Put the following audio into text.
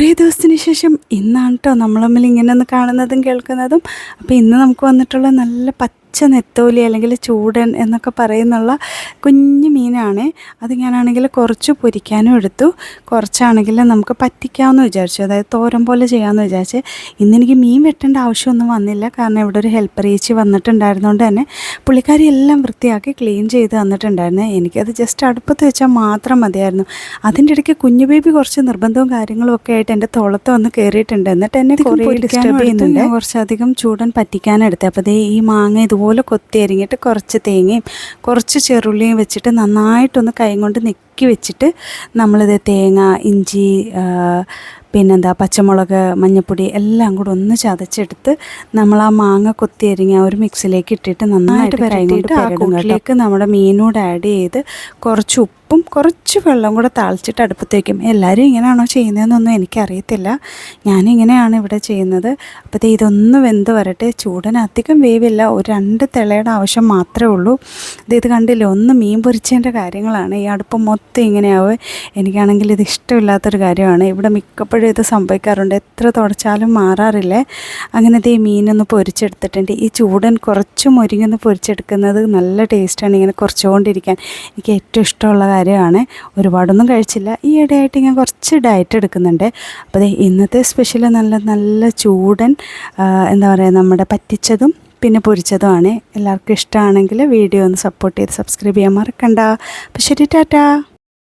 കുറേ ദിവസത്തിന് ശേഷം ഇന്നാണ് കേട്ടോ നമ്മൾ തമ്മിൽ ഇങ്ങനെ ഒന്ന് കാണുന്നതും കേൾക്കുന്നതും. അപ്പോൾ ഇന്ന് നമുക്ക് വന്നിട്ടുള്ള നല്ല പച്ച നെത്തോലി അല്ലെങ്കിൽ ചൂടൻ എന്നൊക്കെ പറയുന്നുള്ള കുഞ്ഞു മീനാണ്. അത് ഞാനാണെങ്കിൽ കുറച്ച് പൊരിക്കാനും എടുത്തു, കുറച്ചാണെങ്കിൽ നമുക്ക് പറ്റിക്കാമെന്ന് വിചാരിച്ചു, അതായത് തോരൻ പോലെ ചെയ്യാമെന്ന് വിചാരിച്ച്. ഇന്നെനിക്ക് മീൻ വെട്ടേണ്ട ആവശ്യമൊന്നും വന്നില്ല, കാരണം ഇവിടെ ഒരു ഹെൽപ്പർ ചേച്ചി വന്നിട്ടുണ്ടായിരുന്നുകൊണ്ട് തന്നെ പുള്ളിക്കാരി എല്ലാം വൃത്തിയാക്കി ക്ലീൻ ചെയ്ത് തന്നിട്ടുണ്ടായിരുന്നു. എനിക്കത് ജസ്റ്റ് അടുപ്പത്ത് വെച്ചാൽ മാത്രം മതിയായിരുന്നു. അതിൻ്റെ ഇടയ്ക്ക് കുഞ്ഞു ബേബി കുറച്ച് നിർബന്ധവും കാര്യങ്ങളും ഒക്കെ ആയിട്ട് എൻ്റെ തോളത്ത് വന്ന് കയറിയിട്ടുണ്ട്. എന്നിട്ട് എന്നെ കുറേ ഡിസ്റ്റർബ് ചെയ്യുന്നുണ്ട്. കുറച്ചധികം ചൂടൻ പറ്റിക്കാനെടുത്തത്. അപ്പോൾ ദേ ഈ മാങ്ങ ഇതുപോലെ കൊത്തി അരിഞ്ഞിട്ട് കുറച്ച് തേങ്ങയും കുറച്ച് ചെറുള്ളിയും വെച്ചിട്ട് നന്നായിട്ടൊന്ന് കൈ കൊണ്ട് നെക്കി വെച്ചിട്ട് നമ്മളിത് തേങ്ങ, ഇഞ്ചി, പിന്നെന്താ പച്ചമുളക്, മഞ്ഞൾപ്പൊടി എല്ലാം കൂടെ ഒന്ന് ചതച്ചെടുത്ത് നമ്മൾ ആ മാങ്ങ കൊത്തി അരിഞ്ഞ ഒരു മിക്സിലേക്ക് ഇട്ടിട്ട് നന്നായിട്ട് വരട്ടിയിട്ട് ആ കൂട്ടിലേക്ക് നമ്മുടെ മീനോട് ആഡ് ചെയ്ത് കുറച്ച് ഉപ്പും കുറച്ച് വെള്ളം കൂടെ താളിച്ചിട്ട് അടുപ്പത്ത് വയ്ക്കും. എല്ലാവരും ഇങ്ങനെയാണോ ചെയ്യുന്നതെന്നൊന്നും എനിക്കറിയത്തില്ല, ഞാനിങ്ങനെയാണ് ഇവിടെ ചെയ്യുന്നത്. അപ്പോൾ ഇതൊന്ന് വെന്ത് വരട്ടെ. ചൂടൻ അധികം വേവില്ല, ഒരു 2 തിളയുടെ ആവശ്യം മാത്രമേ ഉള്ളൂ. ഇത് കണ്ടില്ലേ, ഒന്ന് മീൻ പൊരിച്ചതിൻ്റെ കാര്യങ്ങളാണ്. ഈ അടുപ്പ് മൊത്തം ഇങ്ങനെയാവും. എനിക്കാണെങ്കിൽ ഇത് ഇഷ്ടമില്ലാത്തൊരു കാര്യമാണ്. ഇവിടെ മിക്കപ്പോഴും ഇത് സംഭവിക്കാറുണ്ട്, എത്ര തുടച്ചാലും മാറാറില്ലേ. അങ്ങനത്തെ ഈ മീനൊന്ന് പൊരിച്ചെടുത്തിട്ടുണ്ട്. ഈ ചൂടൻ കുറച്ച് മുരിങ്ങൊന്ന് പൊരിച്ചെടുക്കുന്നത് നല്ല ടേസ്റ്റാണ്, ഇങ്ങനെ കുറച്ചുകൊണ്ടിരിക്കാൻ എനിക്ക് ഏറ്റവും ഇഷ്ടമുള്ള കാര്യമാണ്. ഒരുപാടൊന്നും കഴിച്ചില്ല, ഈ ഇടയായിട്ട് ഞാൻ കുറച്ച് ഡയറ്റ് എടുക്കുന്നുണ്ട്. അപ്പോൾ ഇന്നത്തെ സ്പെഷ്യൽ നല്ല ചൂടൻ എന്താ പറയുക, നമ്മുടെ പറ്റിച്ചതും പിന്നെ പൊരിച്ചതുമാണ്. എല്ലാവർക്കും ഇഷ്ടമാണെങ്കിൽ വീഡിയോ ഒന്ന് സപ്പോർട്ട് ചെയ്ത് സബ്സ്ക്രൈബ് ചെയ്യാൻ മറക്കണ്ട. അപ്പോൾ ശരി, ടാറ്റാ.